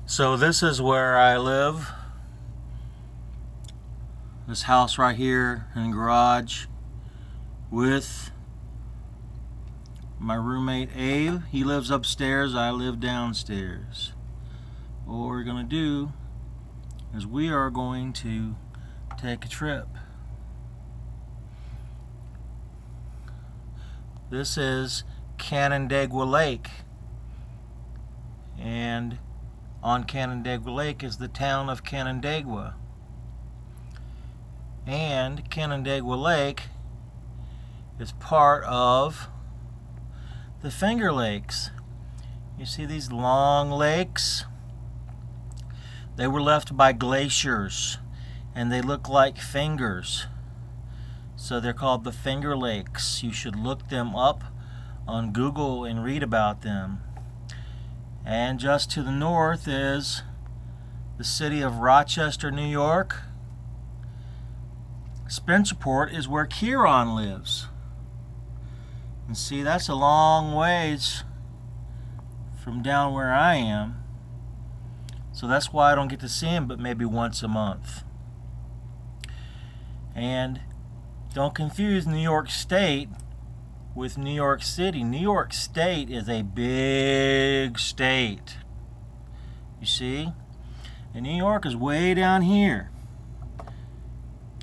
So this is where I live. This house right here and garage with my roommate Abe. He lives upstairs, I live downstairs. What we're going to do is we are going to take a trip. This is Canandaigua Lake, and on Canandaigua Lake is the town of Canandaigua. And Canandaigua Lake is part of the Finger Lakes. You see these long lakes? They were left by glaciers, and they look like fingers. So they're called the Finger Lakes. You should look them up on Google and read about them. And just to the north is the city of Rochester, New York. Spencerport is where Kieran lives. And see, that's a long ways from down where I am. So that's why I don't get to see him but maybe once a month. And don't confuse New York State with New York City. New York State is a big state. You see? And New York is way down here.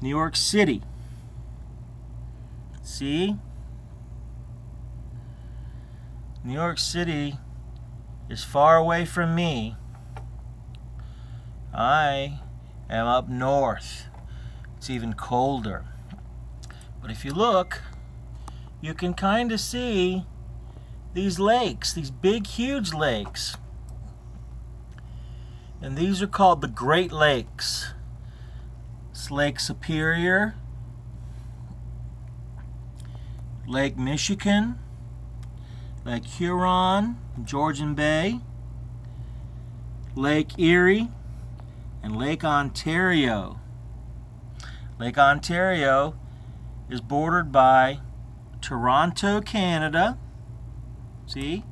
New York City. See? New York City is far away from me. I am up north. It's even colder. But if you look, you can kind of see these lakes, these big, huge lakes. And these are called the Great Lakes. It's Lake Superior, Lake Michigan, Lake Huron, Georgian Bay, Lake Erie, and Lake Ontario. Lake Ontario is bordered by Toronto, Canada. See?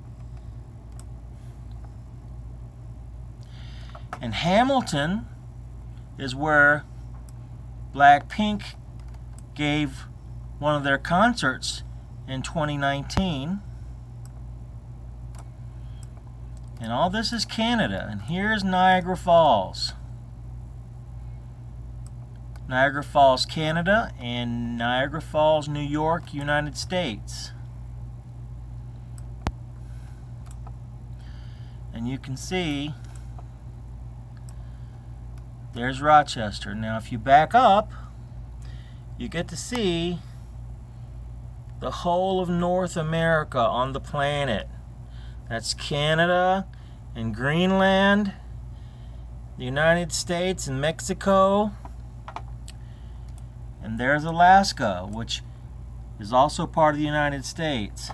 And Hamilton is where Blackpink gave one of their concerts in 2019. And all this is Canada. And here's Niagara Falls. Niagara Falls, Canada, and Niagara Falls, New York, United States. And you can see there's Rochester. Now if you back up, you get to see the whole of North America on the planet. That's Canada and Greenland, the United States and Mexico. And there's Alaska, which is also part of the United States.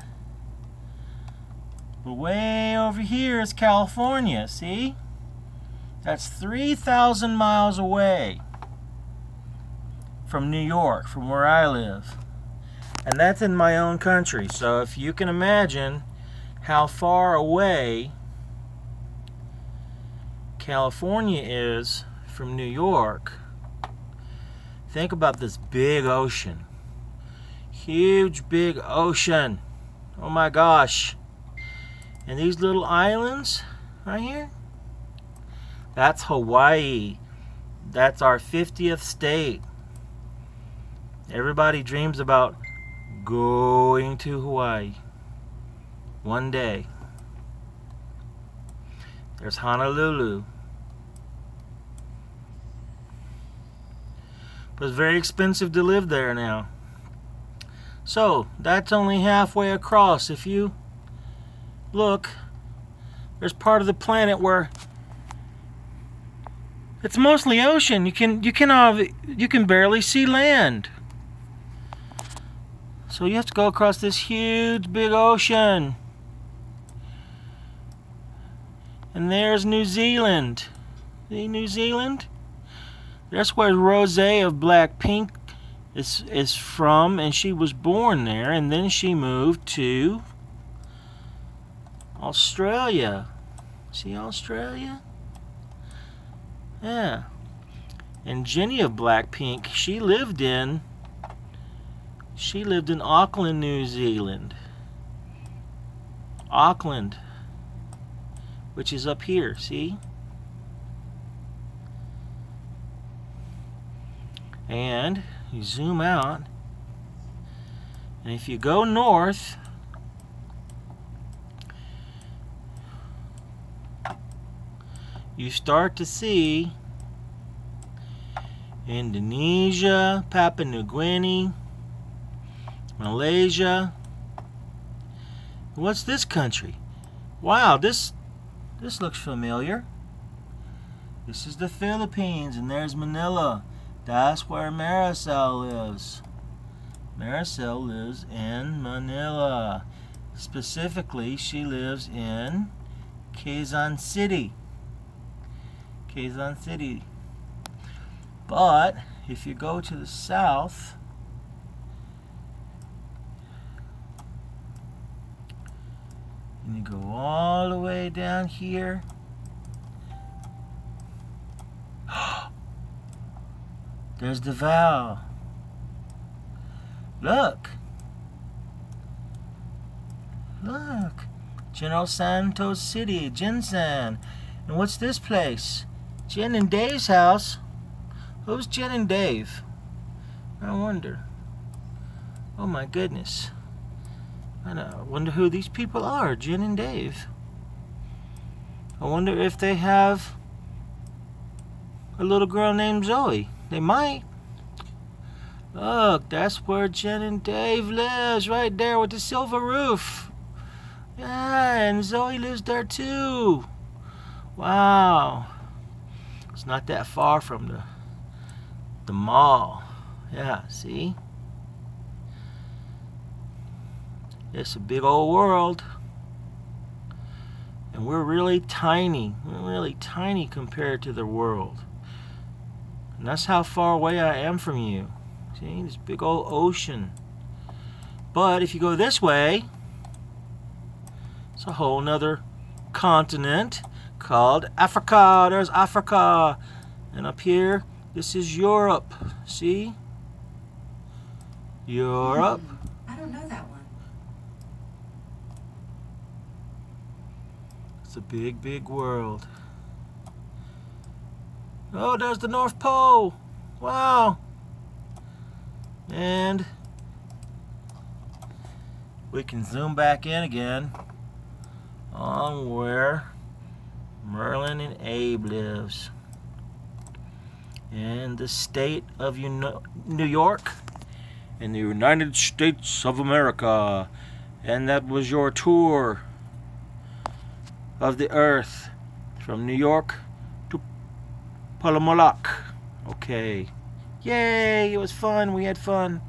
But way over here is California, see? That's 3,000 miles away from New York, from where I live. And that's in my own country. So if you can imagine how far away California is from New York, think about this big ocean. Huge big ocean. Oh my gosh. And these little islands right here, that's Hawaii. That's our 50th state. Everybody dreams about going to Hawaii one day. There's Honolulu. But it's very expensive to live there now. So that's only halfway across. If you look, there's part of the planet where it's mostly ocean. You can barely see land. So you have to go across this huge big ocean. And there's New Zealand. See New Zealand? That's where Rose of Blackpink is from, and she was born there, and then she moved to Australia. See Australia? Yeah. And Jenny of Blackpink, she lived in Auckland, New Zealand. Auckland, which is up here, see? And you zoom out, and if you go north, you start to see Indonesia, Papua New Guinea, Malaysia. What's this country? Wow, this looks familiar. This is the Philippines, and there's Manila. That's where Maricel lives. Maricel lives in Manila. Specifically, she lives in Quezon City. Quezon City. But if you go to the south, and you go all the way down here, there's Davao. Look. Look. General Santos City, Jinsan. And what's this place? Jen and Dave's house. Who's Jen and Dave? I wonder. Oh my goodness. I wonder who these people are, Jen and Dave. I wonder if they have a little girl named Zoe. They might. Look, that's where Jen and Dave lives, right there with the silver roof. Yeah, and Zoe lives there too. Wow. It's not that far from the mall. Yeah, see? It's a big old world. And we're really tiny. We're really tiny compared to the world. And that's how far away I am from you. See, this big old ocean. But if you go this way, it's a whole nother continent called Africa. There's Africa. And up here, this is Europe. See? Europe. I don't know that one. It's a big, big world. Oh, there's the North Pole. Wow. And we can zoom back in again on where Mirlin and Abe lives. In the state of New York, in the United States of America. And that was your tour of the earth from New York to Polomolok. Okay. Yay, it was fun. We had fun.